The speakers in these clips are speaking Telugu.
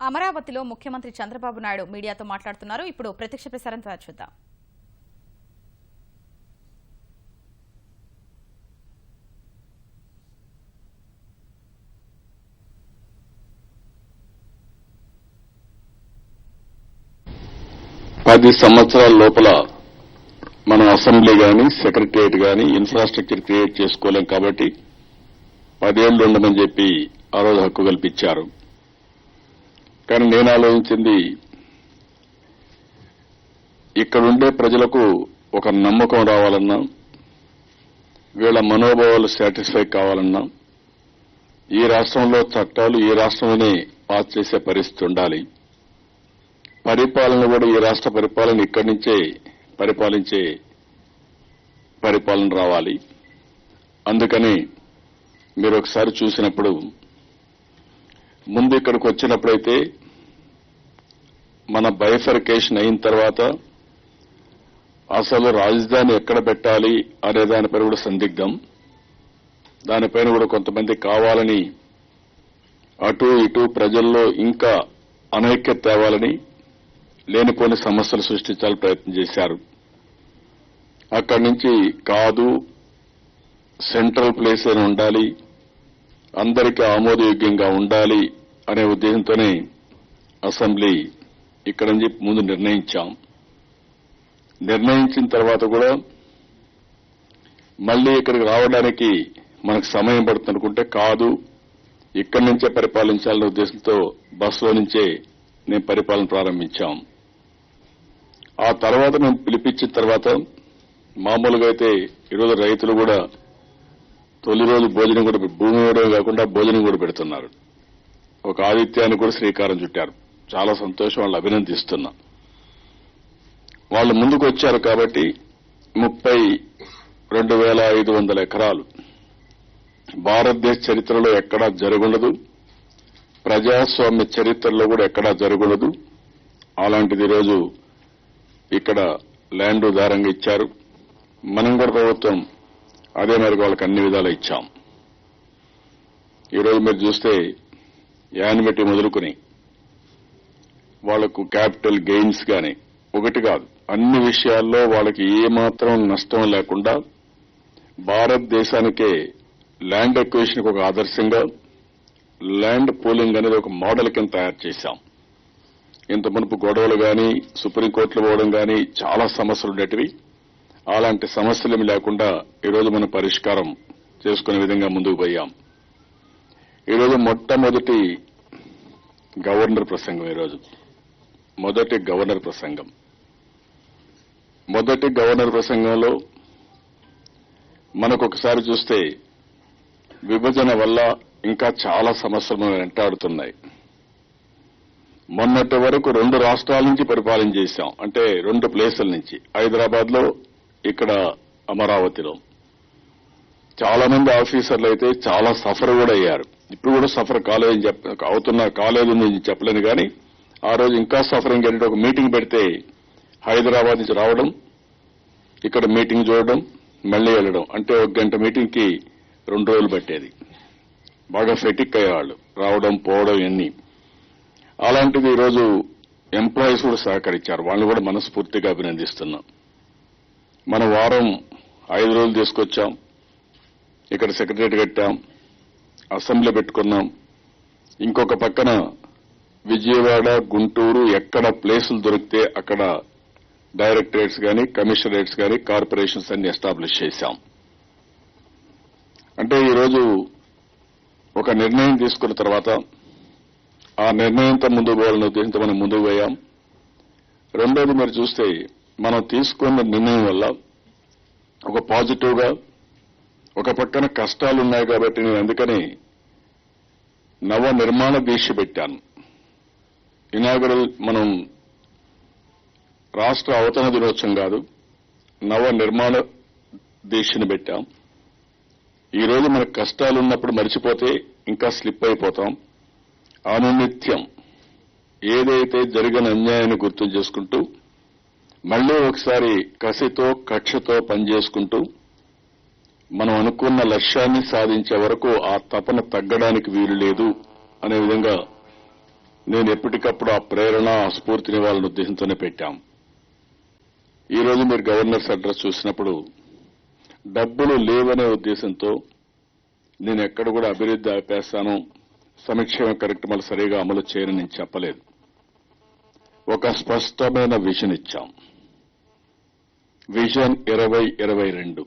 అమరావతిలో ముఖ్యమంత్రి చంద్రబాబు నాయుడు మీడియాతో మాట్లాడుతున్నారు. ఇప్పుడు ప్రత్యక్ష ప్రసారం ద్వారా చూద్దాం. పది సంవత్సరాల లోపల మనం అసెంబ్లీ గాని సెక్రటరియట్ గాని ఇన్ఫ్రాస్ట్రక్చర్ క్రియేట్ చేసుకోలేం కాబట్టి 10 ఏళ్లు ఉండమని చెప్పి ఆ రోజు హక్కు కల్పించారు. కానీ నేను ఆలోచించింది ఇక్కడుండే ప్రజలకు ఒక నమ్మకం రావాలన్నా, వీళ్ల మనోభావాలు సాటిస్ఫై కావాలన్నా ఈ రాష్ట్రంలో చట్టాలు ఈ రాష్ట్రంలోనే పాస్ చేసే పరిస్థితి ఉండాలి. పరిపాలన కూడా ఈ రాష్ట్ర పరిపాలన ఇక్కడి నుంచే పరిపాలించే పరిపాలన రావాలి. అందుకని మీరు ఒకసారి చూసినప్పుడు ముందు ఇక్కడికి వచ్చినప్పుడైతే మన బైఫర్కేషన్ అయిన తర్వాత అసలు రాజధాని ఎక్కడ పెట్టాలి అనే దానిపై కూడా సందిగ్ధం. దానిపైన కూడా కొంతమంది కావాలని అటు ఇటు ప్రజల్లో ఇంకా అనైక్యత తేవాలని లేనిపోని సమస్యలు సృష్టించాలని ప్రయత్నం చేశారు. అక్కడి నుంచి కాదు, సెంట్రల్ ప్లేస్ అని ఉండాలి, అందరికీ ఆమోదయోగ్యంగా ఉండాలి అనే ఉద్దేశంతోనే అసెంబ్లీ ఇక్కడ నుంచి ముందు నిర్ణయించాం. నిర్ణయించిన తర్వాత కూడా మళ్లీ ఇక్కడికి రావడానికి మనకు సమయం పడుతుందనుకుంటే కాదు, ఇక్కడి నుంచే పరిపాలించాలనే ఉద్దేశంతో బస్సులో నుంచే నేను పరిపాలన ప్రారంభించాం. ఆ తర్వాత మేము పిలిపించిన తర్వాత మామూలుగా అయితే ఈరోజు రైతులు కూడా తొలి రోజు భోజనం కూడా భూమి ఇవ్వడమే కాకుండా భోజనం కూడా పెడుతున్నారు. ఒక ఆదిత్యాన్ని కూడా శ్రీకారం చుట్టారు. చాలా సంతోషం, వాళ్ళు అభినందిస్తున్నా. వాళ్ళు ముందుకు వచ్చారు కాబట్టి 32,500 ఎకరాలు భారతదేశ చరిత్రలో ఎక్కడా జరగఉండదు, ప్రజాస్వామ్య చరిత్రలో కూడా ఎక్కడా జరగఉండదు. అలాంటిది ఈరోజు ఇక్కడ ల్యాండ్ ఉదారంగా ఇచ్చారు. మనం కూడా ప్రభుత్వం అదే మేరకు వాళ్ళకి అన్ని విధాలు ఇచ్చాం. ఈరోజు మీరు చూస్తే యానిమిటీ మొదలుకొని వాళ్లకు క్యాపిటల్ గెయిన్స్ గాని ఒకటి కాదు, అన్ని విషయాల్లో వాళ్ళకి ఏమాత్రం నష్టం లేకుండా భారతదేశానికే ల్యాండ్ ఎక్విజిషన్ ఒక ఆదర్శంగా ల్యాండ్ పూలింగ్ అనేది ఒక మోడల్ కింద తయారు చేశాం. ఇంత మునుపు గొడవలు గాని సుప్రీంకోర్టులో పోవడం గాని చాలా సమస్యలు ఉండేటివి. అలాంటి సమస్యలేమి లేకుండా ఈరోజు మనం పరిష్కారం చేసుకునే విధంగా ముందుకు పోయాం. ఈరోజు మొట్టమొదటి గవర్నర్ ప్రసంగం. ఈరోజు మొదటి గవర్నర్ ప్రసంగంలో మనకు ఒకసారి చూస్తే విభజన వల్ల ఇంకా చాలా సమస్యలు మనం వెంటాడుతున్నాయి. మొన్నటి వరకు 2 రాష్ట్రాల నుంచి పరిపాలన చేశాం, అంటే 2 ప్లేసుల నుంచి, హైదరాబాద్ లో, ఇక్కడ అమరావతిలో. చాలా మంది ఆఫీసర్లు అయితే చాలా సఫర్ కూడా అయ్యారు. ఇప్పుడు కూడా సఫర్ కాలేదని చెప్పలేను కానీ ఆ రోజు ఇంకా సఫరింగ్ ఏంటంటే ఒక మీటింగ్ పెడితే హైదరాబాద్ నుంచి రావడం, ఇక్కడ మీటింగ్ చూడడం, మళ్లీ వెళ్లడం, అంటే 1 గంట మీటింగ్ కి 2 రోజులు పట్టేది. బాగా ఫెటిక్ అయ్యేవాళ్లు రావడం పోవడం ఇవన్నీ. అలాంటిది ఈరోజు ఎంప్లాయీస్ కూడా సహకరించారు. వాళ్ళని కూడా మనస్ఫూర్తిగా అభినందిస్తున్నాం. మన వారం 5 రోజులు తీసుకొచ్చాం. ఇక్కడ సెక్రటరియట్ కట్టాం, అసెంబ్లీ పెట్టుకున్నాం. ఇంకొక పక్కన విజయవాడ, గుంటూరు ఎక్కడ ప్లేసులు దొరికితే అక్కడ డైరెక్టరేట్స్ గాని, కమిషనరేట్స్ గాని, కార్పొరేషన్స్ అన్ని ఎస్టాబ్లిష్ చేశాం. అంటే ఈరోజు ఒక నిర్ణయం తీసుకున్న తర్వాత ఆ నిర్ణయంతో ముందుకు పోవాలనే ఉద్దేశంతో మనం ముందుకు పోయాం. రెండోది మీరు చూస్తే మనం తీసుకున్న నిర్ణయం వల్ల ఒక పాజిటివ్ గా ఒక పక్కన కష్టాలు ఉన్నాయి కాబట్టి నేను అందుకని నవ నిర్మాణ దీక్ష పెట్టాను. ఇనాగరల్ మనం రాష్ట్ర అవతరణ దినోత్సవం కాదు, నవ నిర్మాణ దీక్షను పెట్టాం. ఈ రోజు మనకు కష్టాలు ఉన్నప్పుడు మర్చిపోతే ఇంకా స్లిప్ అయిపోతాం. అనునిత్యం ఏదైతే జరిగిన అన్యాయాన్ని గుర్తు చేసుకుంటూ మళ్లీ ఒకసారి కసితో కక్షతో పనిచేసుకుంటూ మనం అనుకున్న లక్ష్యాన్ని సాధించే వరకు ఆ తపన తగ్గడానికి వీలు లేదు అనే విధంగా నేను ఎప్పటికప్పుడు ఆ ప్రేరణ ఆ స్ఫూర్తిని వాళ్ళని ఉద్దేశంతోనే పెట్టాం. ఈ రోజు మీరు గవర్నర్స్ అడ్రస్ చూసినప్పుడు డబ్బులు లేవనే ఉద్దేశంతో నేను ఎక్కడ కూడా అభివృద్ధి ఆపేస్తాను, సంక్షేమ కార్యక్రమాలు సరిగా అమలు చేయని నేను చెప్పలేదు. ఒక స్పష్టమైన విజన్ ఇచ్చాం. విజన్ 2022.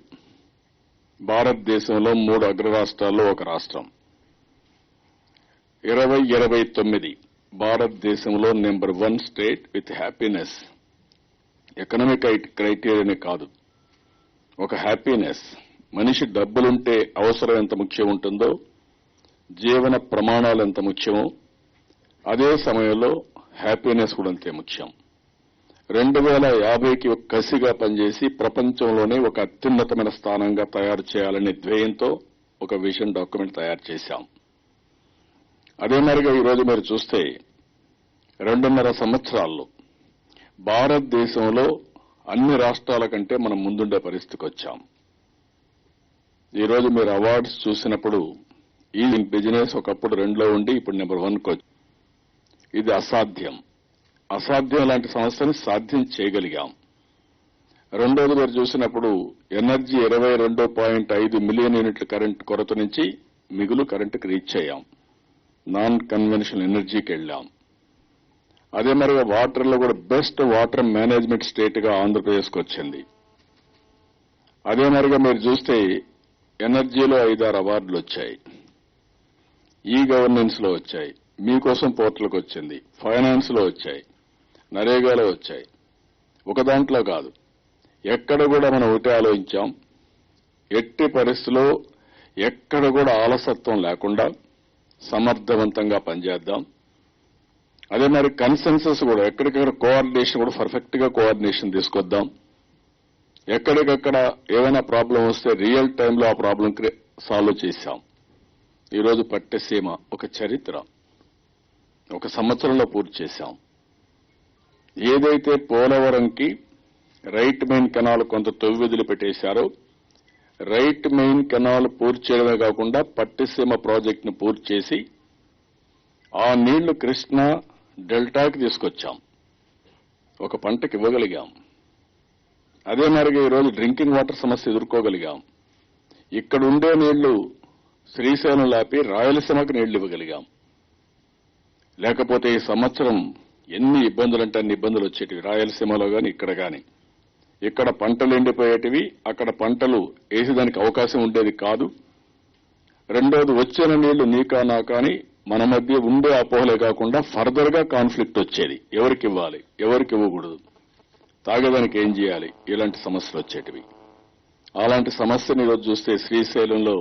భారతదేశంలో 3 అగ్ర రాష్ట్రాల్లో ఒక రాష్ట్రం. 2029 భారతదేశంలో number 1 state with happiness. Economic క్రైటీరియానే కాదు, ఒక హ్యాపీనెస్. మనిషి డబ్బులుంటే అవసరం ఎంత ముఖ్యం ఉంటుందో, జీవన ప్రమాణాలు ఎంత ముఖ్యమో, అదే సమయంలో హ్యాపీనెస్ కూడా అంతే ముఖ్యం. 2050కి కసిగా పనిచేసి ప్రపంచంలోనే ఒక అత్యున్నతమైన స్థానంగా తయారు చేయాలనే ధ్యేయంతో ఒక విజన్ డాక్యుమెంట్ తయారు చేశాం. అదే మరిగా ఈరోజు మీరు చూస్తే 2.5 సంవత్సరాల్లో భారతదేశంలో అన్ని రాష్ట్రాల కంటే మనం ముందుండే పరిస్థితికి వచ్చాం. ఈరోజు మీరు అవార్డ్స్ చూసినప్పుడు ఈ బిజినెస్ ఒకప్పుడు 2లో ఉండి ఇప్పుడు నెంబర్ 1కు వచ్చి, ఇది అసాధ్యం. అసాధ్యం లాంటి సమస్యను సాధ్యం చేయగలిగాం. రెండోది మీరు చూసినప్పుడు ఎనర్జీ 22.5 మిలియన్ యూనిట్ల కరెంట్ కొరత నుంచి మిగులు కరెంటుకు రీచ్ అయ్యాం. నాన్ కన్వెన్షనల్ ఎనర్జీకి వెళ్లాం. అదే మరిగా వాటర్లో కూడా బెస్ట్ వాటర్ మేనేజ్మెంట్ స్టేట్ గా ఆంధ్రప్రదేశ్కి వచ్చింది. అదే మరిగా మీరు చూస్తే ఎనర్జీలో 5-6 అవార్డులు వచ్చాయి. ఈ గవర్నెన్స్ లో వచ్చాయి, మీకోసం పోర్టల్కి వచ్చింది, ఫైనాన్స్ లో వచ్చాయి, నరేగాలో వచ్చాయి. ఒక దాంట్లో కాదు, ఎక్కడ కూడా మనం ఒకటే ఆలోచించాం. ఎట్టి పరిస్థితుల్లో ఎక్కడ కూడా ఆలసత్వం లేకుండా సమర్థవంతంగా పనిచేద్దాం. అదే మరి కన్సెన్సస్ కూడా ఎక్కడికక్కడ కోఆర్డినేషన్ కూడా పర్ఫెక్ట్ గా కోఆర్డినేషన్ తీసుకొద్దాం. ఎక్కడికక్కడ ఏమైనా ప్రాబ్లం వస్తే రియల్ టైంలో ఆ ప్రాబ్లం సాల్వ్ చేశాం. ఈరోజు పట్టసీమ ఒక చరిత్ర, 1 సంవత్సరంలో పూర్తి చేశాం. ఏదైతే పోలవరంకి రైట్ మెయిన్ కెనాల్ కొంత తొవ్విదిలి పెట్టేశారో, రైట్ మెయిన్ కెనాల్ పూర్తి చేయడమే కాకుండా పట్టిసీమ ప్రాజెక్టును పూర్తి చేసి ఆ నీళ్లు కృష్ణా డెల్టాకి తీసుకొచ్చాం. ఒక పంటకి ఇవ్వగలిగాం. అదే మరిగా ఈరోజు డ్రింకింగ్ వాటర్ సమస్య ఎదుర్కోగలిగాం. ఇక్కడ ఉండే నీళ్లు శ్రీశైలం లాపి రాయలసీమకు నీళ్లు ఇవ్వగలిగాం. లేకపోతే ఈ సంవత్సరం ఎన్ని ఇబ్బందులంటే అన్ని ఇబ్బందులు వచ్చేటివి, రాయలసీమలో గాని ఇక్కడ గాని. ఇక్కడ పంటలు ఎండిపోయేటివి, అక్కడ పంటలు వేసేదానికి అవకాశం ఉండేది కాదు. రెండోది వచ్చిన నీళ్లు నీకా నాకాని మన మధ్య ఉండే అపోహలే కాకుండా ఫర్దర్ గా కాన్ఫ్లిక్ట్ వచ్చేది. ఎవరికి ఇవ్వాలి, ఎవరికి ఇవ్వకూడదు, తాగేదానికి ఏం చేయాలి, ఇలాంటి సమస్యలు వచ్చేటివి. అలాంటి సమస్యను ఈరోజు చూస్తే శ్రీశైలంలో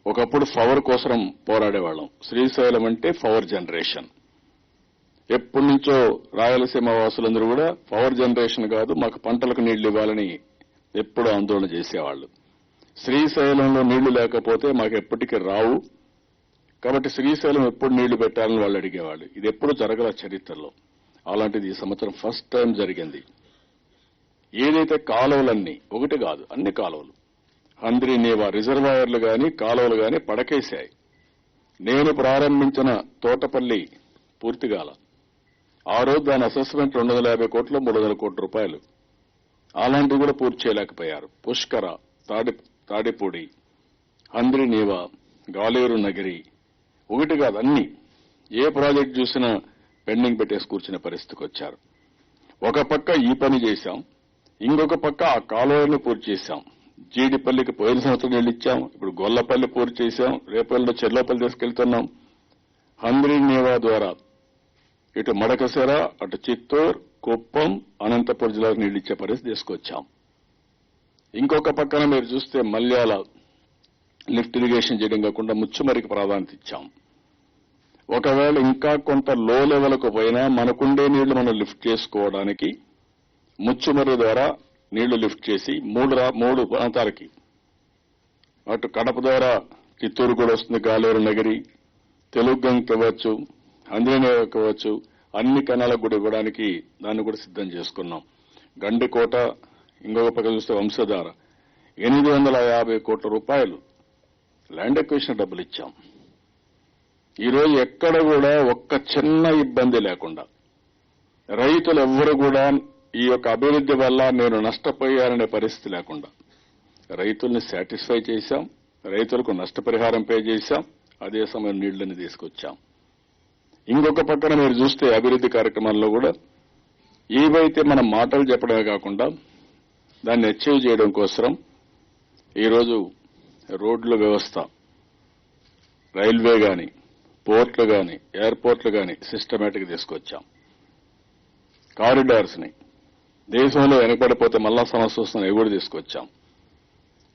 ఒకప్పుడు పవర్ కోసం పోరాడేవాళ్ళం. శ్రీశైలం అంటే పవర్ జనరేషన్. ఎప్పటి నుంచో రాయలసీమ వాసులందరూ కూడా పవర్ జనరేషన్ కాదు, మాకు పంటలకు నీళ్లు ఇవ్వాలని ఎప్పుడూ ఆందోళన చేసేవాళ్లు. శ్రీశైలంలో నీళ్లు లేకపోతే మాకు ఎప్పటికీ రావు, కాబట్టి శ్రీశైలం ఎప్పుడు నీళ్లు పెట్టాలని వాళ్ళు అడిగేవాళ్లు. ఇది ఎప్పుడు జరగల చరిత్రలో. అలాంటిది ఈ సంవత్సరం ఫస్ట్ టైం జరిగింది. ఏదైతే కాలువలన్నీ, ఒకటి కాదు అన్ని కాలువలు, హంద్రి నీవా రిజర్వాయర్లు గాని కాలువలు గాని పడకేశాయి. నేను ప్రారంభించిన తోటపల్లి పూర్తిగాల. ఆ రోజు దాని అసెస్మెంట్ 250 కోట్లు 300 కోట్ల రూపాయలు. అలాంటివి కూడా పూర్తి చేయలేకపోయారు. పుష్కర, తాడిపూడి, హంద్రి నీవా, గాలేరు నగరి, ఒకటి కాదు అన్ని. ఏ ప్రాజెక్ట్ చూసినా పెండింగ్ పెట్టేసి కూర్చునే పరిస్థితికి వచ్చారు. ఒక పక్క ఈ పని చేశాం, ఇంకొక పక్క ఆ కాలువలను పూర్తి చేశాం. జీడిపల్లికి పోయిన సంవత్సరం నీళ్లు ఇచ్చాం, ఇప్పుడు గొల్లపల్లి పూర్తి చేశాం, రేపల్లిలో చెర్లోపల్లి తీసుకెళ్తున్నాం. హంద్రి నీవా ద్వారా ఇటు మడకశిర, అటు చిత్తూరు, కుప్పం, అనంతపురం జిల్లాకు నీళ్లు ఇచ్చే పరిస్థితి తీసుకొచ్చాం. ఇంకొక పక్కన మీరు చూస్తే మల్యాల లిఫ్ట్ ఇరిగేషన్ చేయడం కాకుండా ముచ్చుమరికి ప్రాధాన్యత ఇచ్చాం. ఒకవేళ ఇంకా కొంత లో లెవెల్కు పోయినా మనకుండే నీళ్లు మనం లిఫ్ట్ చేసుకోవడానికి ముచ్చుమరి ద్వారా నీళ్లు లిఫ్ట్ చేసి 3 ప్రాంతాలకి, అటు కడప ద్వారా చిత్తూరు కూడా వస్తుంది, గాలేరు నగరి, తెలుగుగంగకి ఇవ్వచ్చు, హంద్రీనగర్కి ఇవ్వచ్చు, అన్ని కెనాలకు కూడా ఇవ్వడానికి దాన్ని కూడా సిద్ధం చేసుకున్నాం. గండికోట, ఇంకొక పక్క చూస్తే వంశధార 850 కోట్ల రూపాయలు ల్యాండ్ ఎక్విజిషన్ డబ్బులు ఇచ్చాం. ఈరోజు ఎక్కడ కూడా ఒక్క చిన్న ఇబ్బంది లేకుండా రైతులు ఎవ్వరు కూడా ఈ యొక్క అభివృద్ధి వల్ల నేను నష్టపోయాననే పరిస్థితి లేకుండా రైతుల్ని సాటిస్ఫై చేశాం, రైతులకు నష్టపరిహారం పే చేశాం, అదే సమయం నీళ్లని తీసుకొచ్చాం. ఇంకొక పక్కన మీరు చూస్తే అభివృద్ధి కార్యక్రమాల్లో కూడా ఏవైతే మనం మాటలు చెప్పడమే కాకుండా దాన్ని అచీవ్ చేయడం కోసం ఈరోజు రోడ్ల వ్యవస్థ, రైల్వే గాని, పోర్ట్లు గాని, ఎయిర్పోర్ట్లు గాని సిస్టమేటిక్ తీసుకొచ్చాం. కారిడార్స్ ని దేశంలో వెనకబడిపోతే మళ్ళా సమస్య వస్తున్న కూడా తీసుకొచ్చాం.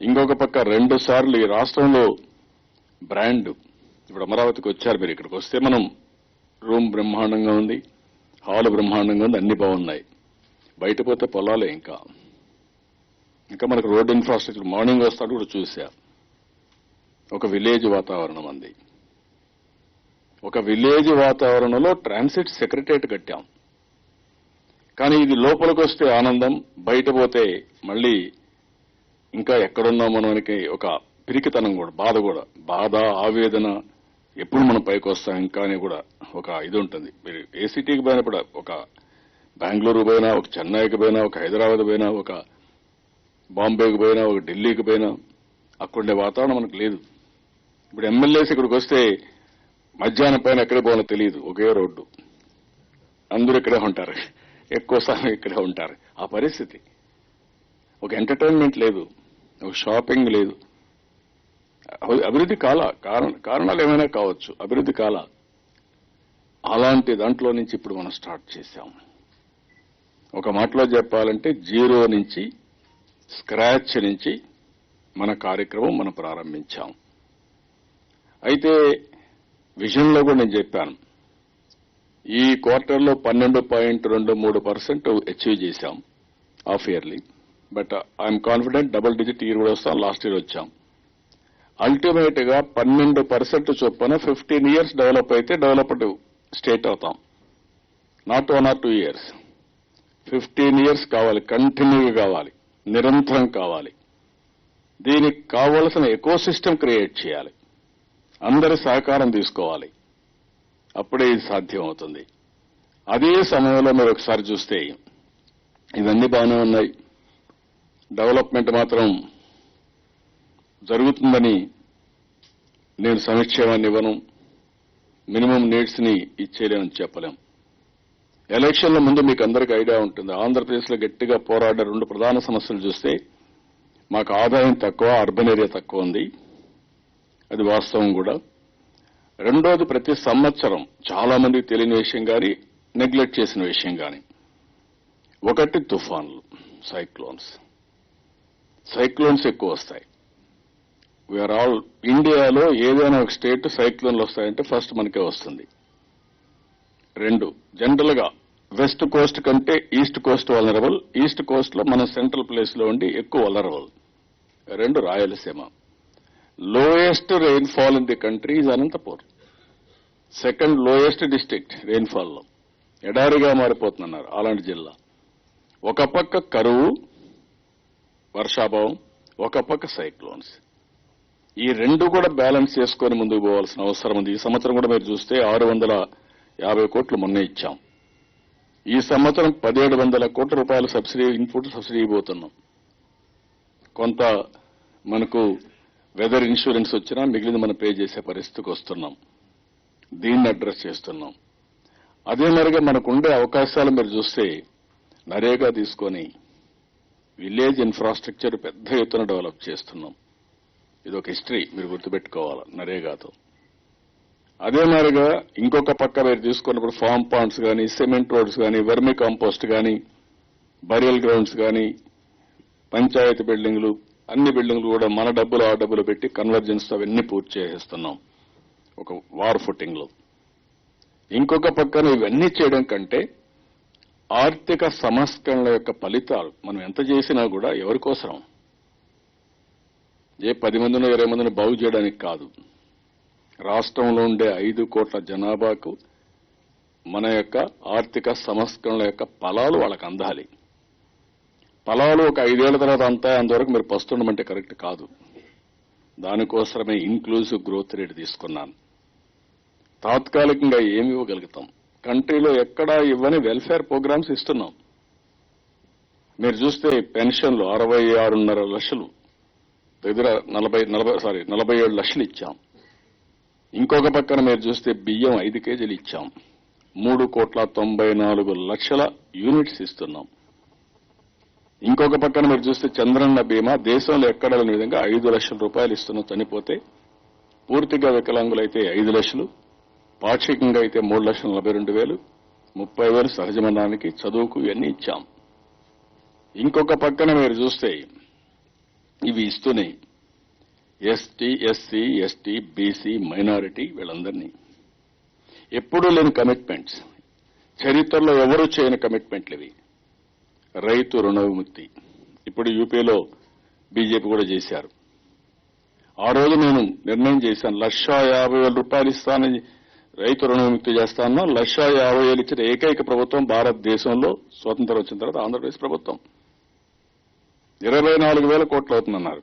ఇంకొక పక్క 2 సార్లు ఈ రాష్ట్రంలో బ్రాండ్, ఇప్పుడు అమరావతికి వచ్చారు మీరు, ఇక్కడికి వస్తే మనం రూమ్ బ్రహ్మాండంగా ఉంది, హాల్ బ్రహ్మాండంగా ఉంది, అన్ని బాగున్నాయి. బయట పోతే పొలాలే. ఇంకా మనకు రోడ్ ఇన్ఫ్రాస్ట్రక్చర్ మార్నింగ్ వస్తాడు కూడా చూసా. ఒక విలేజ్ వాతావరణం అంది. ఒక విలేజ్ వాతావరణంలో ట్రాన్సిట్ సెక్రటరియట్ కట్టాం. కానీ ఇది లోపలికి వస్తే ఆనందం, బయట పోతే మళ్ళీ ఇంకా ఎక్కడున్నాం మనకి ఒక పిరికితనం కూడా, బాధ, ఆవేదన, ఎప్పుడు మనం పైకి వస్తాం ఇంకా అని కూడా ఒక ఇది ఉంటుంది. మీరు ఏ సిటీకి పోయినప్పుడు, ఒక బెంగళూరు పోయినా, ఒక చెన్నైకి పోయినా, ఒక హైదరాబాద్ పోయినా, ఒక బాంబేకి పోయినా, ఒక ఢిల్లీకి పోయినా అక్కడుండే వాతావరణం మనకు లేదు. ఇప్పుడు ఎమ్మెల్యేస్ ఇక్కడికి వస్తే మధ్యాహ్నం పైన ఎక్కడికి పోవాలో తెలియదు, ఒకే రోడ్డు, అందరూ ఇక్కడే ఉంటారు, ఎక్కువ సమయం ఇక్కడే ఉంటారు. ఆ పరిస్థితి. ఒక ఎంటర్టైన్మెంట్ లేదు, ఒక షాపింగ్ లేదు. అభివృద్ధి కారణాలు ఏమైనా కావచ్చు, అభివృద్ధి అలాంటి దాంట్లో నుంచి ఇప్పుడు మనం స్టార్ట్ చేశాం. ఒక మాటలో చెప్పాలంటే జీరో నుంచి, స్క్రాచ్ నుంచి మన కార్యక్రమం మనం ప్రారంభించాం. అయితే విజన్లో కూడా నేను చెప్పాను, ఈ క్వార్టర్లో 12.23% అచీవ్ చేశాం half yearly. But I'm confident double digit year కూడా వస్తాం. లాస్ట్ ఇయర్ వచ్చాం. అల్టిమేట్ గా 12% చొప్పున 15 years డెవలప్ అయితే డెవలప్డ్ స్టేట్ అవుతాం. నాట్ 1 or 2 years, 15 years కావాలి, కంటిన్యూగా కావాలి, నిరంతరం కావాలి. దీనికి కావలసిన ఎకో సిస్టమ్ క్రియేట్ చేయాలి, అందరి సహకారం తీసుకోవాలి, అప్పుడే ఇది సాధ్యం అవుతుంది. అదే సమయంలో మీరు ఒకసారి చూస్తే ఇవన్నీ బాగానే ఉన్నాయి, డెవలప్మెంట్ మాత్రం జరుగుతుందని నేను సంక్షేమాన్ని ఇవ్వను, మినిమం నీడ్స్ ని ఇచ్చేలేమని చెప్పలేం. ఎలక్షన్ల ముందు మీకు అందరికీ ఐడియా ఉంటుంది, ఆంధ్రప్రదేశ్లో గట్టిగా పోరాడే 2 ప్రధాన సమస్యలు చూస్తే మాకు ఆదాయం తక్కువ, అర్బన్ ఏరియా తక్కువ ఉంది, అది వాస్తవం కూడా. రెండోది, ప్రతి సంవత్సరం చాలా మందికి తెలియని విషయం కానీ, నెగ్లెక్ట్ చేసిన విషయం కానీ, ఒకటి తుఫాన్లు, సైక్లోన్స్ ఎక్కువ వస్తాయి. వీఆర్ ఆల్ ఇండియాలో ఏదైనా ఒక స్టేట్ సైక్లోన్లు వస్తాయంటే ఫస్ట్ మనకే వస్తుంది. 2, జనరల్ గా వెస్ట్ కోస్ట్ కంటే east Coast vulnerable, east Coast లో మనం సెంట్రల్ ప్లేస్ లో ఉండి ఎక్కువ vulnerable. 2, Rayalaseema. Lowest rainfall in the country is Anantapur, second lowest district rainfall లో, ఎడారిగా మారిపోతున్నారు అలాంటి జిల్లా. ఒక పక్క కరువు, వర్షాభావం, ఒక పక్క సైక్లోన్స్. ఈ 2 కూడా బ్యాలెన్స్ చేసుకుని ముందుకు పోవాల్సిన అవసరం ఉంది. ఈ సంవత్సరం కూడా మీరు చూస్తే 650 కోట్లు మొన్నే ఇచ్చాం. ఈ సంవత్సరం 1700 కోట్ల రూపాయల సబ్సిడీ, ఇన్పుట్ సబ్సిడీ ఇవ్వబోతున్నాం. కొంత మనకు వెదర్ ఇన్సూరెన్స్ వచ్చినా మిగిలింది మనం పే చేసే పరిస్థితికి వస్తున్నాం. దీన్ని అడ్రస్ చేస్తున్నాం. అదే మరిగా మనకు ఉండే అవకాశాలు మీరు చూస్తే నరేగా తీసుకొని విలేజ్ ఇన్ఫ్రాస్ట్రక్చర్ పెద్ద ఎత్తున డెవలప్ చేస్తున్నాం. ఇది ఒక హిస్టరీ మీరు గుర్తుపెట్టుకోవాలి నరేగాతో. అదే మాదిరిగా ఇంకొక పక్క మీరు తీసుకున్నప్పుడు ఫామ్ పాండ్స్ కానీ, సిమెంట్ రోడ్స్ కానీ, వెర్మి కాంపోస్ట్ కానీ, బరియల్ గ్రౌండ్స్ కానీ, పంచాయతీ బిల్డింగ్లు, అన్ని బిల్డింగ్లు కూడా మన డబ్బులు ఆ డబ్బులు పెట్టి కన్వర్జెన్స్ అవన్నీ పూర్తి చేసేస్తున్నాం ఒక వార్ ఫుటింగ్ లో. ఇంకొక పక్కన ఇవన్నీ చేయడం కంటే ఆర్థిక సంస్కరణల యొక్క ఫలితాలు మనం ఎంత చేసినా కూడా ఎవరి కోసరం? ఏ 10 మందినో 20 మందిని బాగు చేయడానికి కాదు. రాష్ట్రంలో ఉండే 5 కోట్ల జనాభాకు మన యొక్క ఆర్థిక సంస్కరణల యొక్క ఫలాలు వాళ్ళకి అందాలి. ఫలాలు ఒక 5 ఏళ్ల తర్వాత అంతా, అంతవరకు మీరు పస్తుండమంటే కరెక్ట్ కాదు. దానికోసమే ఇంక్లూజివ్ గ్రోత్ రేట్ తీసుకున్నాను. తాత్కాలికంగా ఏమి ఇవ్వగలుగుతాం? కంట్రీలో ఎక్కడా ఇవ్వని వెల్ఫేర్ ప్రోగ్రామ్స్ ఇస్తున్నాం. మీరు చూస్తే పెన్షన్లు 66.5 లక్షలు, దగ్గర 47 లక్షలు ఇచ్చాం. ఇంకొక పక్కన మీరు చూస్తే బియ్యం 5 కేజీలు ఇచ్చాం. 3,94,00,000 యూనిట్స్ ఇస్తున్నాం. ఇంకొక పక్కన మీరు చూస్తే చంద్రన్న బీమా దేశంలో ఎక్కడ లేని విధంగా 5 లక్షల రూపాయలు ఇస్తున్నాం. చనిపోతే పూర్తిగా వికలాంగులైతే 5 లక్షలు, పాక్షికంగా అయితే 3,42,000, 30,000 సహజ మరణానికి, చదువుకు ఇవన్నీ ఇచ్చాం. ఇంకొక పక్కన మీరు చూస్తే ఇవి ఇస్తూనే ST, SC, ST, BC, minority వీళ్ళందరినీ ఎప్పుడూ లేని కమిట్మెంట్స్, చరిత్రలో ఎవరూ చేయని కమిట్మెంట్లు ఇవి. రైతు రుణ విముక్తి ఇప్పుడు యూపీలో బీజేపీ కూడా చేశారు. ఆ రోజు నేను నిర్ణయం చేశాను, 1,50,000 రూపాయలు ఇస్తానని రైతు రుణ విముక్తి చేస్తాను. 1,50,000 ఇచ్చిన ఏకైక ప్రభుత్వం భారతదేశంలో స్వాతంత్రం వచ్చిన తర్వాత ఆంధ్రప్రదేశ్ ప్రభుత్వం. 24,000 కోట్లు అవుతుందన్నారు.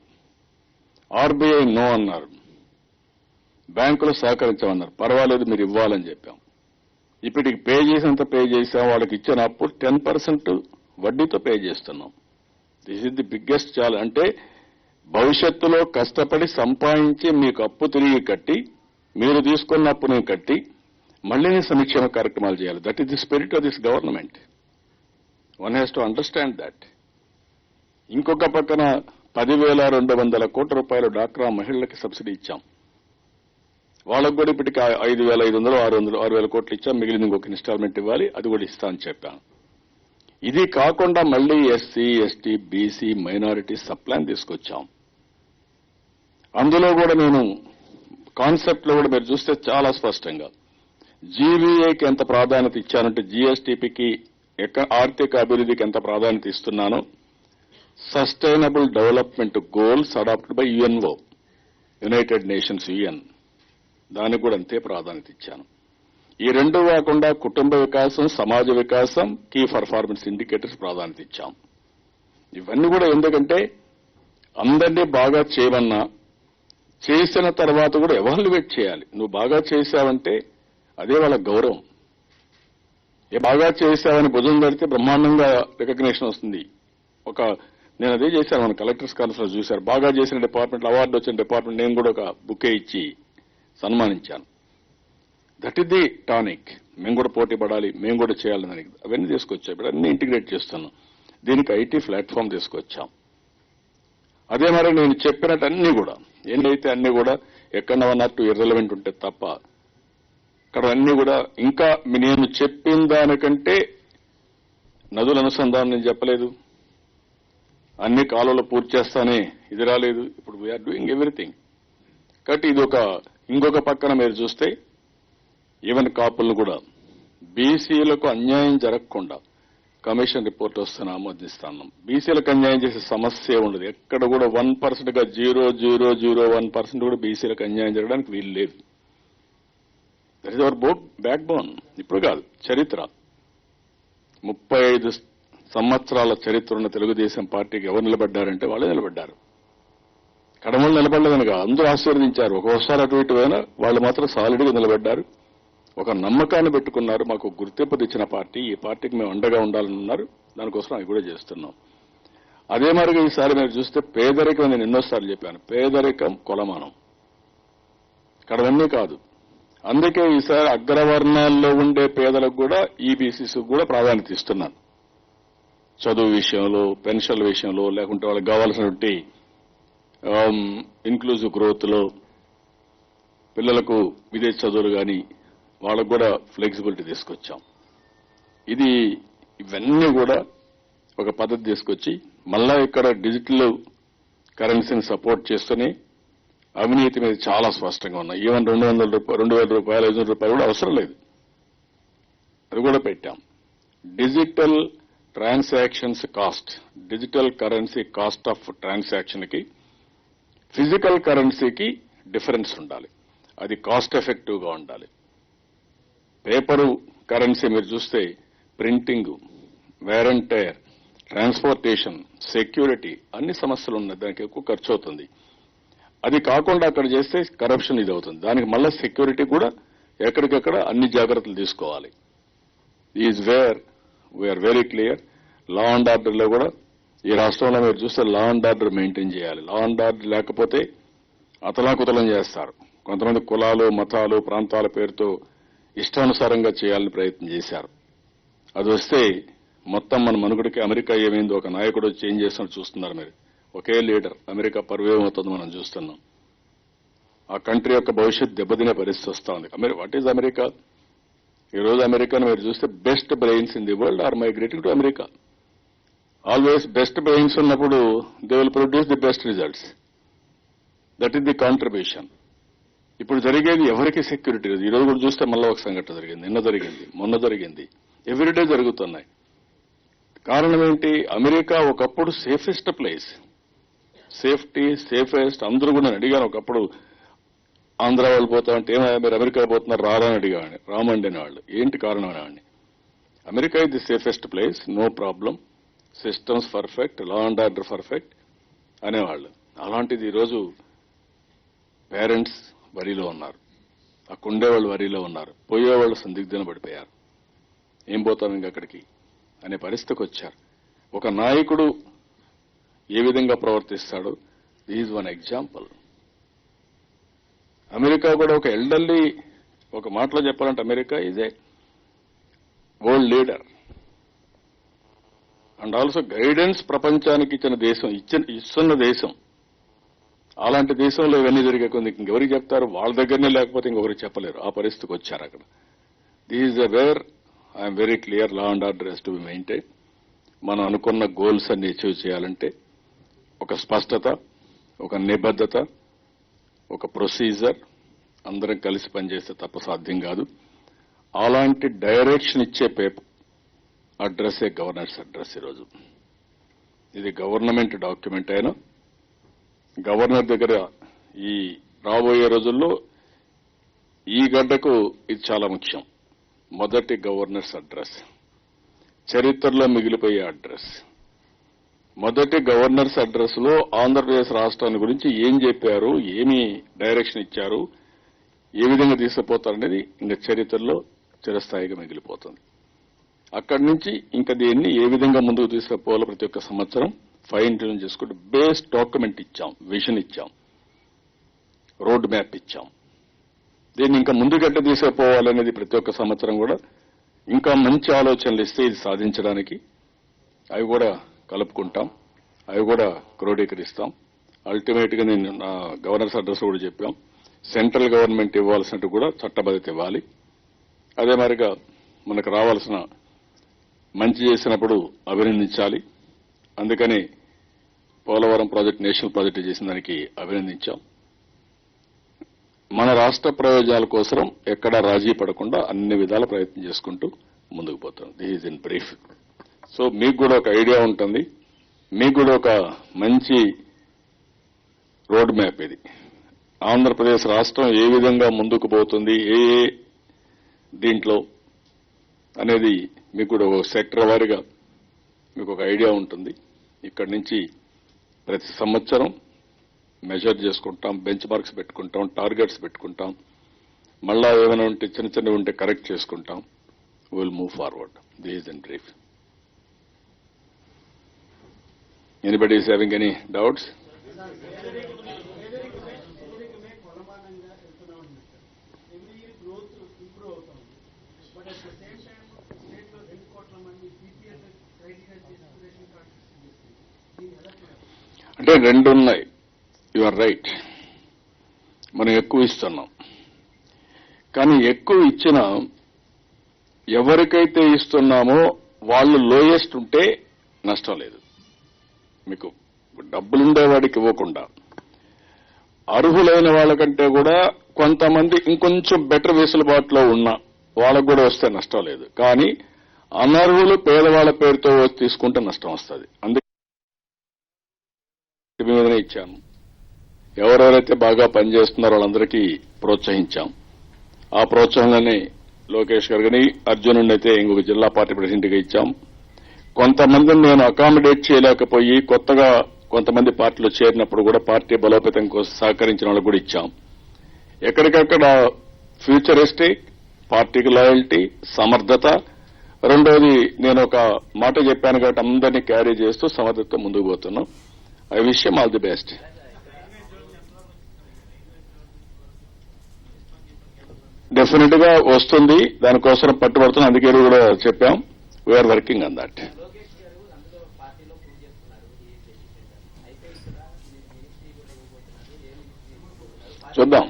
ఆర్బీఐ నో అన్నారు, బ్యాంకులు సహకరించమన్నారు. పర్వాలేదు మీరు ఇవ్వాలని చెప్పాం. ఇప్పటికి పే చేసినంత పే చేశాం. వాళ్ళకి ఇచ్చిన అప్పు 10% వడ్డీతో పే చేస్తున్నాం. This is the biggest challenge. అంటే భవిష్యత్తులో కష్టపడి సంపాదించి మీకు అప్పు తిరిగి కట్టి, మీరు తీసుకున్న అప్పుని కట్టి మళ్లీ సంక్షేమ కార్యక్రమాలు చేయాలి. That is the spirit of this government. One has to understand that. ఇంకొక పక్కన 10,200 కోట్ల రూపాయలు డాక్రా మహిళలకి సబ్సిడీ ఇచ్చాం. వాళ్ళకు కూడా ఇప్పటికి 5,500, 6,000 కోట్లు ఇచ్చాం. మిగిలింది ఇంకొక ఇన్స్టాల్మెంట్ ఇవ్వాలి, అది కూడా ఇస్తా అని చెప్పాను. ఇది కాకుండా మళ్లీ SC, ST, BC, minority sub plan తీసుకొచ్చాం. అందులో కూడా నేను కాన్సెప్ట్ లో కూడా మీరు చూస్తే చాలా స్పష్టంగా జీవీఏకి ఎంత ప్రాధాన్యత ఇచ్చానంటే, జీఎస్టీపీకి ఆర్థిక అభివృద్ధికి ఎంత ప్రాధాన్యత ఇస్తున్నానో, sustainable development goals adopted by UNO, United Nations, UN, దానికి కూడా అంతే ప్రాధాన్యత ఇచ్చాను. ఈ రెండు కాకుండా కుటుంబ వికాసం, సమాజ వికాసం, కీ పర్ఫార్మెన్స్ ఇండికేటర్స్ ప్రాధాన్యత ఇచ్చాం. ఇవన్నీ కూడా ఎందుకంటే అందరినీ బాగా చేయమన్నా, చేసిన తర్వాత కూడా ఎవాల్యుయేట్ చేయాలి. నువ్వు బాగా చేశావంటే అదే వాళ్ళ గౌరవం. బాగా చేశావని భుజం పెడితే బ్రహ్మాండంగా రికగ్నేషన్ వస్తుంది. నేను అదే చేశాను, మన కలెక్టర్స్ కాన్ఫరెన్స్ చూశారు. బాగా చేసిన డిపార్ట్మెంట్, అవార్డు వచ్చిన డిపార్ట్మెంట్ నేను కూడా ఒక బుకే ఇచ్చి సన్మానించాను. That is the tonic. మేము కూడా పోటీ పడాలి, మేము కూడా చేయాలి దానికి. అవన్నీ తీసుకొచ్చాం. ఇప్పుడు అన్ని ఇంటిగ్రేట్ చేస్తున్నాం. దీనికి ఐటీ ప్లాట్ఫామ్ తీసుకొచ్చాం. అదే మరి నేను చెప్పినట్టు అన్ని కూడా ఏంటైతే అన్ని కూడా ఎక్కడ 1 or 2 ఇర్రెలవెంట్ ఉంటే తప్ప ఇక్కడ అన్ని కూడా ఇంకా నేను చెప్పిన దానికంటే నదుల అనుసంధానం నేను చెప్పలేదు. అన్ని కాలువలు పూర్తి చేస్తానే ఇది రాలేదు. ఇప్పుడు వీఆర్ డూయింగ్ ఎవ్రీథింగ్. కాబట్టి ఇది ఇంకొక పక్కన మీరు చూస్తే ఈవెన్ కాపులను కూడా బీసీలకు అన్యాయం జరగకుండా కమిషన్ రిపోర్ట్ వస్తున్నా ఆమోదిస్తున్నాం. బీసీలకు అన్యాయం చేసే సమస్య ఉండదు. ఎక్కడ కూడా 1% 0.0001% కూడా బీసీలకు అన్యాయం జరగడానికి వీలు లేదు. That is our back bone. ఇప్పుడు కాదు, చరిత్ర. 35 సంవత్సరాల చరిత్ర ఉన్న తెలుగుదేశం పార్టీకి ఎవరు నిలబడ్డారంటే వాళ్ళే నిలబడ్డారు. కడమలు నిలబడలేదని కాదు, అందరూ ఆశీర్వదించారు. ఒక్కోసారి అటు ఇటు అయినా వాళ్ళు మాత్రం సాలిడ్గా నిలబడ్డారు. ఒక నమ్మకాన్ని పెట్టుకున్నారు. మాకు గుర్తింపు తెచ్చిన పార్టీ, ఈ పార్టీకి మేము అండగా ఉండాలని ఉన్నారు. దానికోసం అవి కూడా చేస్తున్నాం. అదే మరిగా ఈసారి మీరు చూస్తే పేదరికం, నేను ఎన్నోసార్లు చెప్పాను, పేదరికం కొలమానం ఇక్కడవన్నీ కాదు. అందుకే ఈసారి అగ్రవర్ణాల్లో ఉండే పేదలకు కూడా, ఈబీసీసీకి కూడా ప్రాధాన్యత ఇస్తున్నాను. చదువు విషయంలో, పెన్షన్ల విషయంలో, లేకుంటే వాళ్ళకి కావాల్సినటువంటి ఇన్క్లూజివ్ గ్రోత్ లో, పిల్లలకు విదేశీ చదువులు కానీ వాళ్ళకు కూడా ఫ్లెక్సిబిలిటీ తీసుకొచ్చాం. ఇవన్నీ కూడా ఒక పద్ధతి తీసుకొచ్చి మళ్ళా ఇక్కడ డిజిటల్ కరెన్సీని సపోర్ట్ చేస్తూనే అవినీతి మీద చాలా స్పష్టంగా ఉన్నాయి. ఈవెన్ 2,000 రూపాయలు 500 రూపాయలు కూడా అవసరం లేదు, అది కూడా పెట్టాం. Digital transactions cost, digital currency cost of transaction కి ఫిజికల్ కరెన్సీకి డిఫరెన్స్ ఉండాలి. అది కాస్ట్ ఎఫెక్టివ్ గా ఉండాలి. పేపరు కరెన్సీ మీరు చూస్తే printing, wear and tear, transportation, security అన్ని సమస్యలు ఉన్నాయి. దానికి ఎక్కువ ఖర్చు అవుతుంది. అది కాకుండా అక్కడ చేస్తే కరప్షన్ ఇది అవుతుంది. దానికి మళ్ళా సెక్యూరిటీ కూడా ఎక్కడికక్కడ అన్ని జాగ్రత్తలు తీసుకోవాలి. Is where we are very clear. Law and ఆర్డర్లో కూడా ఈ రాష్ట్రంలో మీరు చూస్తే లా అండ్ ఆర్డర్ మెయింటైన్ చేయాలి. లా అండ్ ఆర్డర్ లేకపోతే అతలాకుతలం చేస్తారు. కొంతమంది కులాలు, మతాలు, ప్రాంతాల పేరుతో ఇష్టానుసారంగా చేయాలని ప్రయత్నం చేశారు. అది వస్తే మొత్తం మన మనుగడికి అమెరికా ఏమైందో ఒక నాయకుడు చేంజ్ చేస్తున్నట్టు చూస్తున్నారు మీరు. ఒకే లీడర్, అమెరికా పరువేమవుతుంది మనం చూస్తున్నాం. ఆ కంట్రీ యొక్క భవిష్యత్ దెబ్బతినే పరిస్థితి వస్తా ఉంది. What is America? ఈ రోజు అమెరికాను మీరు చూస్తే best brains in the world are migrating to America. Always best brains ఉన్నప్పుడు they will produce the best results. That is the contribution. ఇప్పుడు జరిగేది ఎవరికి సెక్యూరిటీ లేదు. ఈ రోజు కూడా చూస్తే మళ్ళీ ఒక సంఘటన జరిగింది, నిన్న జరిగింది, మొన్న జరిగింది, ఎవ్రీడే జరుగుతున్నాయి. కారణం ఏంటి? అమెరికా ఒకప్పుడు సేఫెస్ట్ ప్లేస్, సేఫ్టీ, సేఫెస్ట్. అందరూ కూడా అడిగాను ఒకప్పుడు, ఆంధ్ర వాళ్ళు పోతా అంటే ఏమైనా మీరు అమెరికా పోతున్నారు రారా అని అడిగాను. రామండి అనేవాళ్ళు. ఏంటి కారణం అనేవాడిని. America is the safest place, no problem, systems perfect, law and order perfect అనేవాళ్ళు. అలాంటిది ఈరోజు పేరెంట్స్ వరిలో ఉన్నారు, అక్కడ ఉండేవాళ్ళు వరిలో ఉన్నారు, పోయేవాళ్ళు సందిగ్ధన పడిపోయారు. ఏం పోతాం ఇంకక్కడికి అనే పరిస్థితికి వచ్చారు. ఒక నాయకుడు ఏ విధంగా ప్రవర్తిస్తాడో ఈజ్ వన్ ఎగ్జాంపుల్. అమెరికా కూడా ఒక ఎల్డర్లీ, ఒక మాటలో చెప్పాలంటే America is a world leader and also guidance ప్రపంచానికి ఇచ్చిన దేశం, ఇస్తున్న దేశం. అలాంటి దేశంలో ఇవన్నీ జరిగే కొంది ఇంకెవరికి చెప్తారు? వాళ్ళ దగ్గరనే లేకపోతే ఇంకొకరికి చెప్పలేరు. ఆ పరిస్థితికి వచ్చారు అక్కడ. This is where I'm very clear, law and order has to be maintain. మనం అనుకున్న గోల్స్ అన్ని అచీవ్ చేయాలంటే ఒక స్పష్టత, ఒక నిబద్ధత, ఒక ప్రొసీజర్, అందరం కలిసి పనిచేస్తే తప్ప సాధ్యం కాదు. అలాంటి డైరెక్షన్ ఇచ్చే పేపర్ అడ్రస్సే గవర్నర్స్ అడ్రస్. ఈరోజు ఇది గవర్నమెంట్ డాక్యుమెంట్ అయినా గవర్నర్ దగ్గర ఈ రాబోయే రోజుల్లో ఈ గడ్డకు ఇది చాలా ముఖ్యం. మొదటి గవర్నర్స్ అడ్రస్, చరిత్రలో మిగిలిపోయే అడ్రస్. మొదటి గవర్నర్స్ అడ్రస్ లో ఆంధ్రప్రదేశ్ రాష్ట్రాన్ని గురించి ఏం చెప్పారు, ఏమి డైరెక్షన్ ఇచ్చారు, ఏ విధంగా తీసుకుపోతారనేది ఇంకా చరిత్రలో చిరస్థాయిగా మిగిలిపోతుంది. అక్కడి నుంచి ఇంకా దీన్ని ఏ విధంగా ముందుకు తీసుకుపోవాలో ప్రతి ఒక్క సంవత్సరం ఫైన్ ట్యూన్ చేసుకుంటూ బేస్ డాక్యుమెంట్ ఇచ్చాం, విజన్ ఇచ్చాం, రోడ్ మ్యాప్ ఇచ్చాం. దీన్ని ఇంకా ముందుగట్ట తీసుకుపోవాలనేది ప్రతి ఒక్క సంవత్సరం కూడా ఇంకా మంచి ఆలోచనలు ఇస్తే ఇది సాధించడానికి అవి కూడా కలుపుకుంటాం, అవి కూడా క్రోడీకరిస్తాం. అల్టిమేట్ గా నేను నా గవర్నర్స్ అడ్రస్ కూడా చెప్పాం, సెంట్రల్ గవర్నమెంట్ ఇవ్వాల్సినట్టు కూడా చట్టబద్ధత ఇవ్వాలి. అదే మరిగా మనకు రావాల్సిన మంచి చేసినప్పుడు అభినందించాలి. అందుకని పోలవరం ప్రాజెక్టు నేషనల్ ప్రాజెక్టు చేసిన దానికి అభినందించాం. మన రాష్ట్ర ప్రయోజనాల కోసం ఎక్కడా రాజీ పడకుండా అన్ని విధాల ప్రయత్నం చేసుకుంటూ ముందుకు పోతాం. This is in brief. So మీకు కూడా ఒక ఐడియా ఉంటుంది, మీకు కూడా ఒక మంచి రోడ్ మ్యాప్ ఇది. ఆంధ్రప్రదేశ్ రాష్ట్రం ఏ విధంగా ముందుకు పోతుంది, ఏ దీంట్లో అనేది మీకు కూడా ఒక సెక్టర్ వారీగా మీకు ఒక ఐడియా ఉంటుంది. ఇక్కడి నుంచి ప్రతి సంవత్సరం మెజర్ చేసుకుంటాం, బెంచ్ మార్క్స్ పెట్టుకుంటాం, టార్గెట్స్ పెట్టుకుంటాం. మళ్ళా ఏమైనా ఉంటే చిన్న చిన్నవి ఉంటే కరెక్ట్ చేసుకుంటాం. Will move forward. This is in brief. Anybody is having any doubts? అంటే రెండు ఉన్నాయి. యు ఆర్ రైట్, మనం ఎక్కువ ఇస్తున్నాం. కానీ ఎక్కువ ఇచ్చినా ఎవరికైతే ఇస్తున్నామో వాళ్ళు లోయెస్ట్ ఉంటే నష్టం లేదు. మీకు డబ్బులుండేవాడికి ఇవ్వకుండా అర్హులైన వాళ్ళకంటే కూడా కొంతమంది ఇంకొంచెం బెటర్ వెసులుబాటులో ఉన్న వాళ్ళకు కూడా వస్తే నష్టం లేదు. కానీ అనర్హులు పేదవాళ్ల పేరుతో తీసుకుంటే నష్టం వస్తుంది. అందుకే మీదనే ఇచ్చాను. ఎవరెవరైతే బాగా పనిచేస్తున్నారో వాళ్ళందరికీ ప్రోత్సహించాం. ఆ ప్రోత్సాహంలోనే లోకేష్ గారిని, అర్జునుడిని అయితే ఇంకొక జిల్లా పార్టీ ప్రెసిడెంట్గా ఇచ్చాం. కొంతమందిని నేను అకామిడేట్ చేయలేకపోయి కొత్తగా కొంతమంది పార్టీలో చేరినప్పుడు కూడా పార్టీ బలోపేతం కోసం సహకరించిన వాళ్ళకు కూడా ఇచ్చాం. ఎక్కడికక్కడ ఫ్యూచరిస్టిక్ పార్టీకి లాయల్టీ, సమర్థత. రెండోది నేను ఒక మాట చెప్పాను కాబట్టి అందరినీ క్యారీ చేస్తూ సమర్థతతో ముందుకు పోతున్నాం. I wish you all the best. Definite గా వస్తుంది, దానికోసం పట్టుబడుతున్నాం. అందుకే కూడా చెప్పాం, వీఆర్ వర్కింగ్ ఆన్ దాట్. చూద్దాం.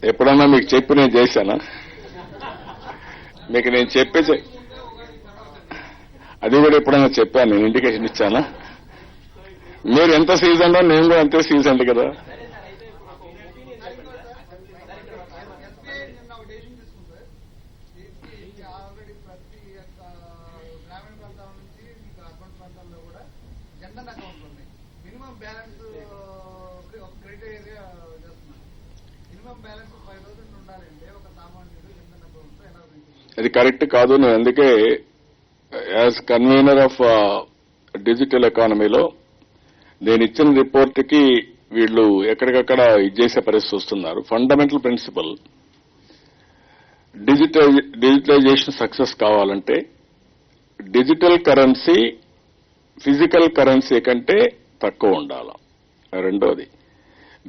ఎప్పుడన్నా మీకు చెప్పి నేను చేశానా? మీకు నేను చెప్పే అది కూడా ఎప్పుడైనా చెప్పాను, నేను ఇండికేషన్ ఇచ్చానా? మీరు ఎంత సీజన్లో నేను కూడా అంతే సీజన్ కదా. అది కరెక్ట్ కాదు. నేను అందుకే యాజ్ కన్వీనర్ ఆఫ్ డిజిటల్ ఎకానమీలో నేను ఇచ్చిన రిపోర్ట్ కి వీళ్ళు ఎక్కడికక్కడ ఇచ్చేసే పరిస్థితి వస్తున్నారు. ఫండమెంటల్ ప్రిన్సిపల్ డిజిటలైజేషన్ సక్సెస్ కావాలంటే డిజిటల్ కరెన్సీ ఫిజికల్ కరెన్సీ కంటే తక్కువ ఉండాలి. రెండోది,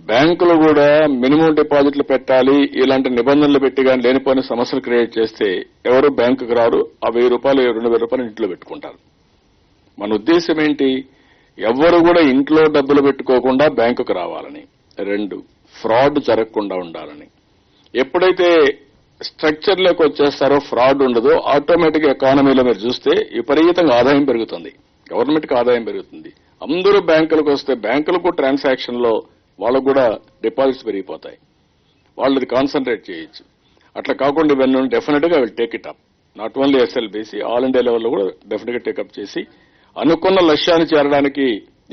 బ్యాంకులు కూడా మినిమం డిపాజిట్లు పెట్టాలి, ఇలాంటి నిబంధనలు పెట్టి కానీ లేనిపోయిన సమస్యలు క్రియేట్ చేస్తే ఎవరు బ్యాంకుకు రారు. ఆ 1000 రూపాయలు 2000 రూపాయలు ఇంట్లో పెట్టుకుంటారు. మన ఉద్దేశం ఏంటి? ఎవ్వరు కూడా ఇంట్లో డబ్బులు పెట్టుకోకుండా బ్యాంకుకు రావాలని. 2, ఫ్రాడ్ జరగకుండా ఉండాలని. ఎప్పుడైతే స్ట్రక్చర్లోకి వచ్చేస్తారో ఫ్రాడ్ ఉండదో ఆటోమేటిక్ ఎకానమీలో మీరు చూస్తే విపరీతంగా ఆదాయం పెరుగుతుంది, గవర్నమెంట్కి ఆదాయం పెరుగుతుంది. అందరూ బ్యాంకులకు వస్తే బ్యాంకులకు ట్రాన్సాక్షన్ లో వాళ్ళకు కూడా డిపాజిట్స్ పెరిగిపోతాయి, వాళ్ళది కాన్సన్ట్రేట్ చేయొచ్చు. అట్లా కాకుండా ఇవన్నీ డెఫినెట్ గా will take it up. Not only SLBC, all India లెవెల్లో కూడా డెఫినెట్ గా టేకప్ చేసి అనుకున్న లక్ష్యాన్ని చేరడానికి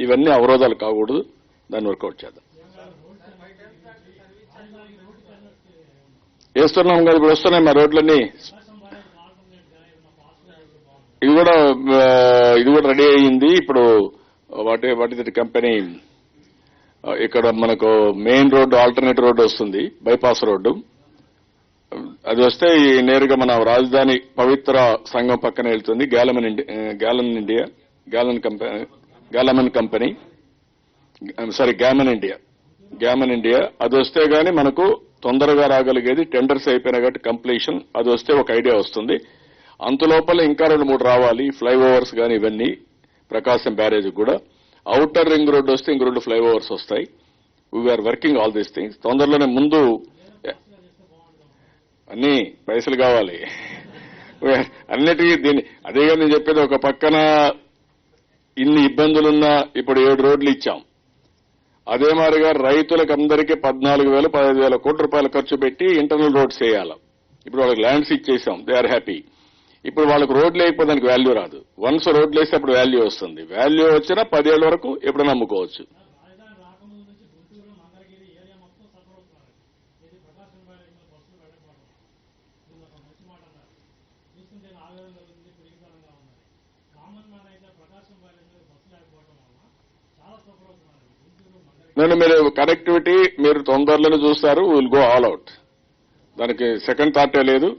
ఇవన్నీ అవరోధాలు కాకూడదు, దాన్ని వర్కౌట్ చేద్దాం. వేస్తున్నాం కదా, ఇప్పుడు వస్తున్నాయి మా రోడ్లన్నీ. ఇది కూడా రెడీ అయ్యింది. ఇప్పుడు వాటి కంపెనీ ఇక్కడ మనకు మెయిన్ రోడ్డు, ఆల్టర్నేట్ రోడ్డు వస్తుంది, బైపాస్ రోడ్డు. అది వస్తే నేరుగా మన రాజధాని పవిత్ర సంఘం పక్కన వెళ్తుంది. Gammon India. అది వస్తే గానీ మనకు తొందరగా రాగలిగేది. టెండర్స్ అయిపోయినా కాబట్టి కంప్లీషన్ అది వస్తే ఒక ఐడియా వస్తుంది. అంతలోపల ఇంకా 2-3 రావాలి, ఫ్లైఓవర్స్ గానీ ఇవన్నీ. ప్రకాశం బ్యారేజ్ కూడా ఔటర్ రింగ్ రోడ్డు వస్తే ఇంక 2 ఫ్లైఓవర్స్ వస్తాయి. We are working all these things. తొందరలోనే ముందు అన్ని పైసలు కావాలి అన్నిటికీ. దీన్ని అదేగా నేను చెప్పేది, ఒక పక్కన ఇన్ని ఇబ్బందులున్నా ఇప్పుడు 7 రోడ్లు ఇచ్చాం. అదే మాదిరిగా రైతులకు అందరికీ 14,000, 15,000 కోట్ల రూపాయలు ఖర్చు పెట్టి ఇంటర్నల్ రోడ్స్ వేయాలి. ఇప్పుడు వాళ్ళకి ల్యాండ్స్ ఇచ్చేసాం, దే ఆర్ హ్యాపీ. ఇప్పుడు వాళ్ళకు రోడ్లు లేకపోతే దానికి వాల్యూ రాదు. వన్స్ రోడ్లు వేస్తే అప్పుడు వాల్యూ వస్తుంది. వాల్యూ వచ్చినా 10 ఏళ్ల వరకు ఎప్పుడైనా అమ్ముకోవచ్చు. మీరు కనెక్టివిటీ మీరు తొందరలోనే చూస్తారు. Will go all out. దానికి సెకండ్ థాటే లేదు.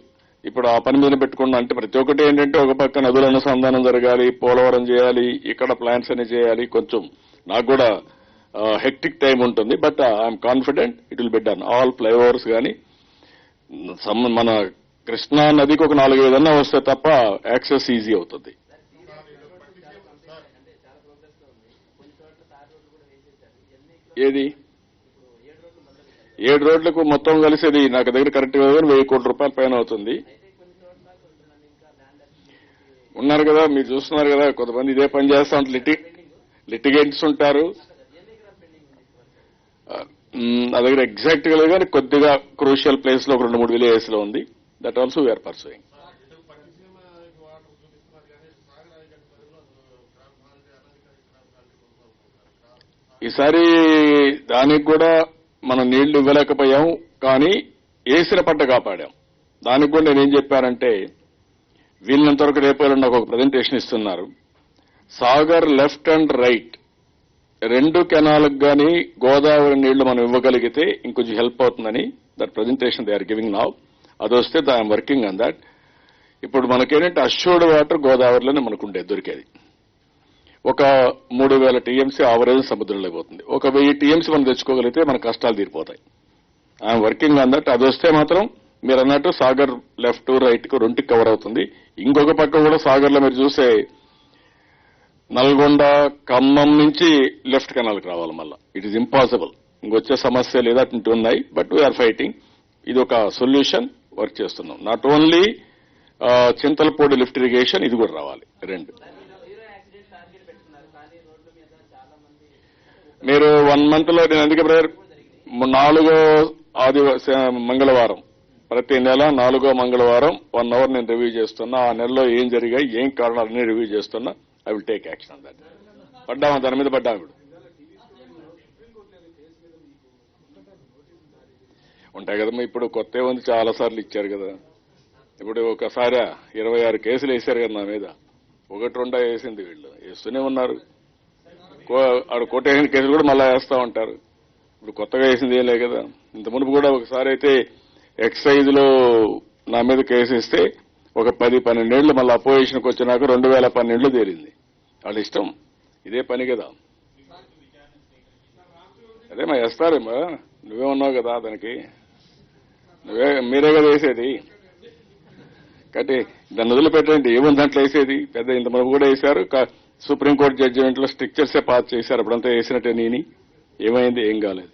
ఇప్పుడు ఆ పని మీద పెట్టుకున్నా అంటే ప్రతి ఒక్కటి ఏంటంటే, ఒక పక్క నదుల అనుసంధానం జరగాలి, పోలవరం చేయాలి, ఇక్కడ ప్లాన్స్ అని చేయాలి. కొంచెం నాకు కూడా హెక్టిక్ టైం ఉంటుంది. But I'm confident it will be done. All flyovers కానీ మన కృష్ణా నదికి ఒక 4-5 వస్తే తప్ప యాక్సెస్ ఈజీ అవుతుంది. ఏది 7 రోడ్లకు మొత్తం కలిసేది నాకు దగ్గర కరెక్ట్ గా 1,000 కోట్ల రూపాయల పైన అవుతుంది. ఉన్నారు కదా, మీరు చూస్తున్నారు కదా, కొంతమంది ఇదే పని చేస్తా ఉంటారు, లిటిగెంట్స్ ఉంటారు. నా దగ్గర ఎగ్జాక్ట్ గా లేదు కానీ కొద్దిగా క్రూషియల్ ప్లేస్ లో ఒక 2-3 విలేజెస్ లో ఉంది. That also we are pursuing. ఈసారి దానికి కూడా మనం నీళ్లు ఇవ్వలేకపోయాం, కానీ వేసిన పంట కాపాడాం. దానికి కూడా నేనేం చెప్పానంటే, వీళ్ళంతవరకు రేపు నాకు ఒక ప్రజెంటేషన్ ఇస్తున్నారు. సాగర్ లెఫ్ట్ అండ్ రైట్ రెండు కెనాలకు గానీ గోదావరి నీళ్లు మనం ఇవ్వగలిగితే ఇంకొంచెం హెల్ప్ అవుతుందని that presentation they are giving now. అది వస్తే ఐఎమ్ వర్కింగ్ ఆన్ దాట్. ఇప్పుడు మనకేంటంటే అష్యూర్డ్ వాటర్ గోదావరిలోనే మనకుండే దొరికేది. ఒక 3,000 టీఎంసీ ఆవరేజ్ సముద్రంలో పోతుంది. ఒక 1,000 టీఎంసీ మనం తెచ్చుకోగలిగితే మన కష్టాలు తీరిపోతాయి. I'm working on that. అది వస్తే మాత్రం మీరు అన్నట్టు సాగర్ లెఫ్ట్ రైట్ కు రెండుకి కవర్ అవుతుంది. ఇంకొక పక్క కూడా సాగర్లో మీరు చూసే నల్గొండ ఖమ్మం నుంచి లెఫ్ట్ కెనాల్కి రావాలి. మళ్ళా ఇట్ ఈస్ ఇంపాసిబుల్. ఇంకొచ్చే సమస్య లేదా అటు ఉన్నాయి. But we are fighting. ఇది ఒక సొల్యూషన్ వర్క్ చేస్తున్నాం. Not only Chintalapudi lift irrigation, ఇది కూడా రావాలి. రెండు మీరు 1 month లో నేను అందుకే బ్రదర్ 4వ మంగళవారం ప్రతి నెల 4వ మంగళవారం 1 hour నేను రివ్యూ చేస్తున్నా. ఆ నెలలో ఏం జరిగాయి, ఏం కారణాలన్నీ రివ్యూ చేస్తున్నా. I will take action on that. పడ్డాము, దాని మీద పడ్డాము. ఇప్పుడు ఉంటాయి కదమ్మా. ఇప్పుడు కొత్త ఉంది, చాలా సార్లు ఇచ్చారు కదా. ఇప్పుడు ఒకసారి 26 కేసులు వేశారు కదా నా మీద. 1-2 వేసింది, వీళ్ళు వేస్తూనే ఉన్నారు. ఆడు కొట్టేసిన కేసులు కూడా మళ్ళా వేస్తా ఉంటారు. ఇప్పుడు కొత్తగా వేసింది ఏం లేదు కదా. ఇంత మునుపు కూడా ఒకసారి అయితే ఎక్సైజ్ లో నా మీద కేసు ఇస్తే ఒక 10-12 ఏళ్లు మళ్ళీ అపోజిషన్కి వచ్చినాక 2012 తేలింది. వాళ్ళ ఇష్టం, ఇదే పని కదా. అదే మా వేస్తారేమో, నువ్వే ఉన్నావు కదా దానికి, మీరే కదా వేసేది. కాబట్టి దాన్ని వదిలిపెట్టండి, ఏముంది దాంట్లో వేసేది. పెద్ద ఇంత మునుపు కూడా వేశారు. సుప్రీంకోర్టు జడ్జిమెంట్ లో స్ట్రిక్చర్సే పాస్ చేశారు. అప్పుడంతా వేసినట్టే నేను ఏమైంది, ఏం కాలేదు.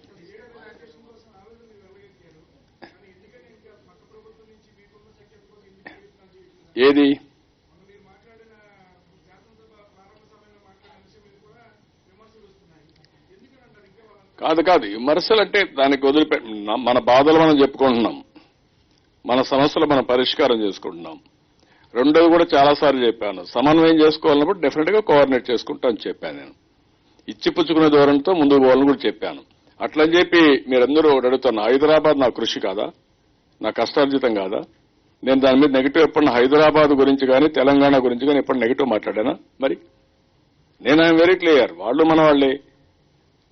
ఏది కాదు విమర్శలు అంటే దానికి మన బాధలు మనం చెప్పుకుంటున్నాం, మన సమస్యలు మనం పరిష్కారం చేసుకుంటున్నాం. రెండోది కూడా చాలాసార్లు చెప్పాను, సమన్వయం చేసుకోవాలన్నప్పుడు డెఫినెట్ గా కోఆర్డినేట్ చేసుకుంటామని చెప్పాను. నేను ఇచ్చిపుచ్చుకునే ధోరణితో ముందుకు పోవాలని కూడా చెప్పాను. అట్లని చెప్పి మీరందరూ అడుగుతున్నా, హైదరాబాద్ నా కృషి కాదా, నా కష్టార్జితం కాదా? నేను దాని మీద నెగిటివ్ ఎప్పుడు హైదరాబాద్ గురించి కానీ తెలంగాణ గురించి కానీ ఎప్పుడు నెగిటివ్ మాట్లాడానా? మరి నేను ఐఎమ్ వెరీ క్లియర్. వాళ్ళు మన వాళ్లే,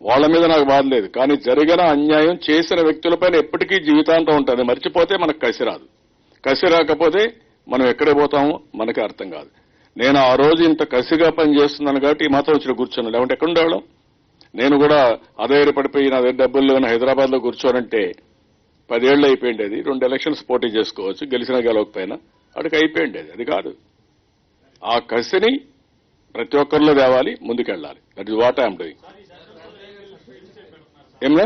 వాళ్ల మీద నాకు బాధ లేదు. కానీ జరిగిన అన్యాయం చేసిన వ్యక్తులపైన ఎప్పటికీ జీవితాంతం ఉంటుంది. మర్చిపోతే మనకు కసి రాదు. కసి రాకపోతే మనం ఎక్కడికి పోతామో మనకే అర్థం కాదు. నేను ఆ రోజు ఇంత కసిగా పనిచేస్తున్నాను కాబట్టి ఈ మాత్రం వచ్చి కూర్చున్నాను. లేకుంటే ఎక్కడ ఉండేవాళ్ళం? నేను కూడా అధైర్యపడిపోయి నా దగ్గర డబ్బులు లేని హైదరాబాద్ లో కూర్చోనంటే 10 ఏళ్లు అయిపోయింది. అది 2 ఎలక్షన్స్ పోటీ చేసుకోవచ్చు, గెలిచినా గెలవకపోయినా అక్కడికి అయిపోయింది. అది కాదు. ఆ కసిని ప్రతి ఒక్కరిలో తేవాలి, ముందుకెళ్లాలి. That is what I'm doing. ఏమన్నా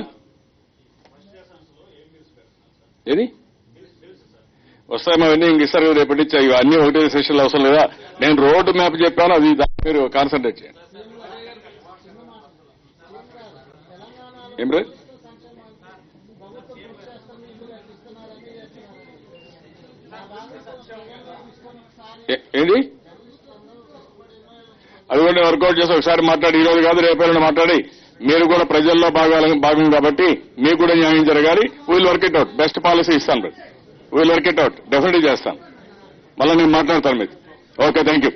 ఏది వస్తాయి అవన్నీ ఇంక ఇస్తారు కదా రేపటి నుంచి. అన్ని ఒకటే సెషన్లు అవసరం లేదా? నేను రోడ్డు మ్యాప్ చెప్పాను, అది దాని మీరు కాన్సన్ట్రేట్ చేయండి. ఏమ్రా ఏంటి అది కూడా వర్కౌట్ చేసి ఒకసారి మాట్లాడి, ఈ రోజు కాదు రేపేళ్ళని మాట్లాడి, మీరు కూడా ప్రజల్లో భాగం కాబట్టి మీకు కూడా న్యాయం జరగాలి. We'll work it out. Best policy ఇస్తాను. We'll work it out. Definitely చేస్తాను. మళ్ళీ నేను మాట్లాడతాను మీకు. Okay, thank you.